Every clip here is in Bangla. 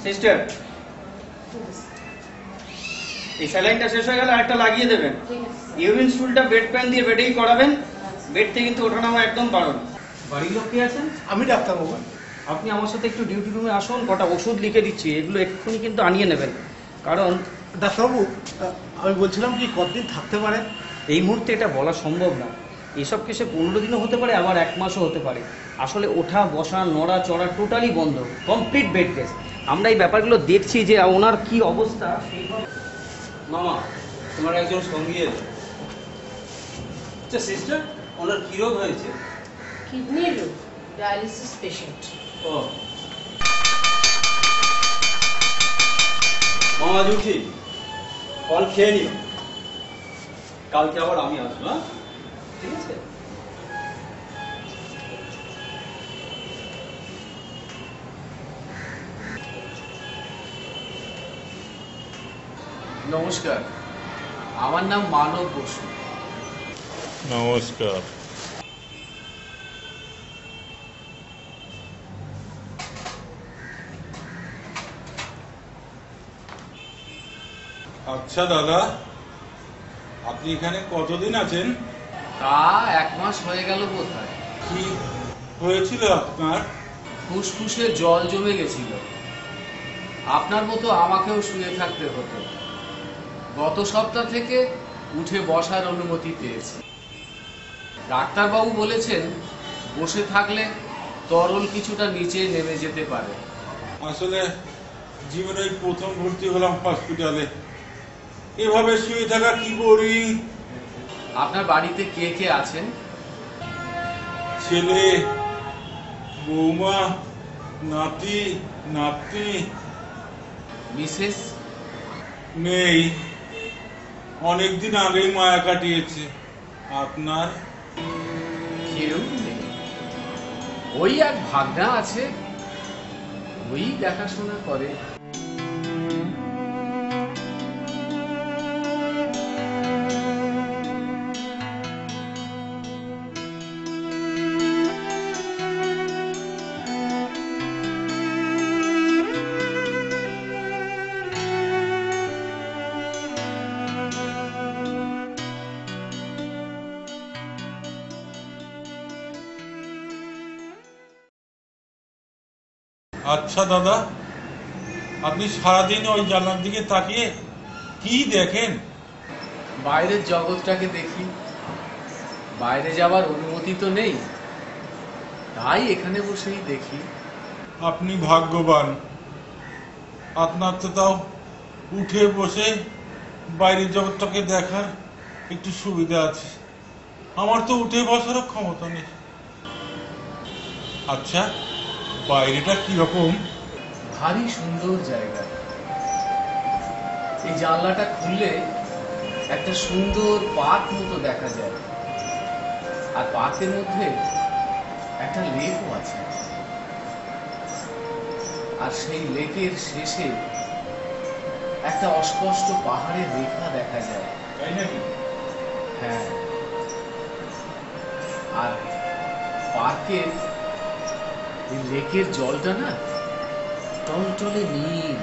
সিস্টার, এই স্যালাইনটা শেষ হয়ে গেলে আরেকটা লাগিয়ে দেবেন। ইউরিন স্টুলটা বেড প্যান দিয়ে বেডেই করাবেন, বেড থেকে কিন্তু ওঠানামা একদম বারণ। বাড়ির লোক কে আছেন? আমি ডাক্তারবাবু। আপনি আমার সাথে একটু ডিউটি রুমে আসুন, কটা ওষুধ লিখে দিচ্ছি, এগুলো এক্ষুনি কিন্তু আনিয়ে নেবেন। কারণ ডাক্তারবাবু, আমি বলছিলাম কি কতদিন থাকতে পারে? এই মুহূর্তে এটা বলা সম্ভব না। এসব কেসে 15 দিনও হতে পারে, আবার 1 মাসও হতে পারে। আসলে ওঠা বসা নড়া চড়া টোটালি বন্ধ, কমপ্লিট বেড রেস্ট। আমরা এই ব্যাপারগুলো দেখছি যে ওনার কি অবস্থা। মামা, তোমার একজন সঙ্গী আছে। আচ্ছা সিস্টার, ওনার কি রোগ হয়েছে? কিডনি রোগ, ডায়ালিসিস পেশেন্ট। ও মামা জুটি, ফল খেয়ে নিও, কালকে আবার আমি আসবো। হ্যাঁ, ঠিক আছে। নমস্কার, আমার নাম মানব বসু। নমস্কার। আচ্ছা দাদা, আপনি এখানে কতদিন আছেন? তা 1 মাস হয়ে গেল বোধহয়। কি হয়েছিল আপনার? ফুসফুসে জল জমে গেছিল। আপনার মতো আমাকেও শুয়ে থাকতে হতো। গত সপ্তাহ থেকে উঠে বসার অনুমতি পেয়েছি। ডাক্তারবাবু বলেছেন বসে থাকলে তরল কিছুটা নিচে নেমে যেতে পারে। আসলে জীবনে প্রথম ভর্তি হলাম হসপিটালে, এভাবে শুয়ে থাকা কি করি। আপনার বাড়িতে কে কে আছেন? ছেলে, বৌমা, নাতি, নাতনি। মিসেস? নেই, অনেকদিন আগেই মায়া কাটিয়েছে। আপনার? কেউ নেই। ওই এক ভাগনা আছে, ওই দেখাশোনা করে। আচ্ছা দাদা, আপনি সারাদিন ওই জানলার দিকে তাকিয়ে কি দেখেন? বাইরের জগৎটাকে দেখি। বাইরে যাওয়ার অনুমতি তো নেই, তাই এখানে বসেই দেখি। আপনি ভাগ্যবান, আপনার তো তাও উঠে বসে বাইরের জগৎটাকে দেখার একটু সুবিধা আছে। আমার তো উঠে বসারও ক্ষমতা নেই। আচ্ছা, বাইরেটা কিরকম? ভারী সুন্দর জায়গা। এই জানলাটা খুললে একটা সুন্দর পার্ক মতো দেখা যায়, আর পার্কের মধ্যে একটা লেকও আছে, আর সেই লেকের শেষে একটা অস্পষ্ট পাহাড়ের রেখা দেখা যায়। তাই নাকি? হ্যাঁ, আর পার্কের এই লেকের জলটা না টলটলে নীল।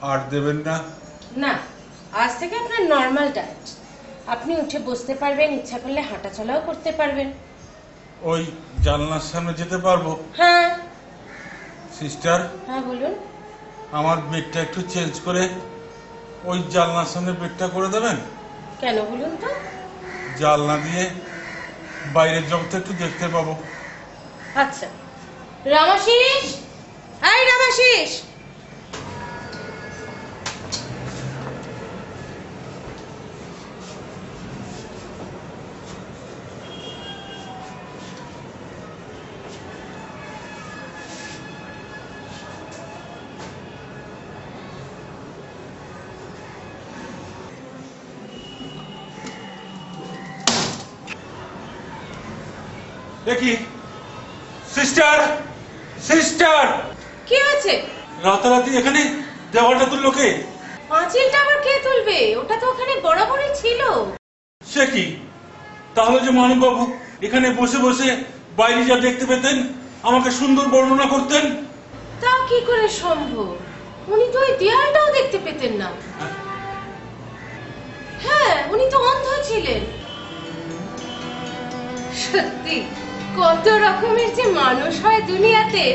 আর দেবেন না? না, আজ থেকে আপনার নর্মাল ডায়েট। আপনি উঠে বসতে পারবেন, ইচ্ছা করলে হাঁটাচলাও করতে পারবেন। ওই জানলার সামনে যেতে পারবো? হ্যাঁ। সিস্টার, হ্যাঁ বলুন। আমার বেডটা একটু চেঞ্জ করে ওই জানলার সামনে বেডটা করে দেবেন? কেন বলুন তো? জানলা দিয়ে বাইরের জগৎটা একটু দেখতে পাবো। আচ্ছা। রামাশিস, এই রামাশিস, দেখি। সিস্টার, সিস্টার, কি হয়েছে? রাতারাতি এখানে দেওয়ালটা তুললো কে? পাঁচিলটা আবার কে তুলবে? ওটা তো ওখানে বরাবরই ছিল। সে কি? তাহলে যে মানববাবু এখানে বসে বসে বাইরে যা দেখতে পেতেন আমাকে সুন্দর বর্ণনা করতেন। তা কি করে সম্ভব? উনি তো ওই দেয়ালটাও দেখতে পেতেন না। হ্যাঁ, উনি তো অন্ধ ছিলেন। সত্যি, কত রকমের যে মানুষ হয় দুনিয়াতে।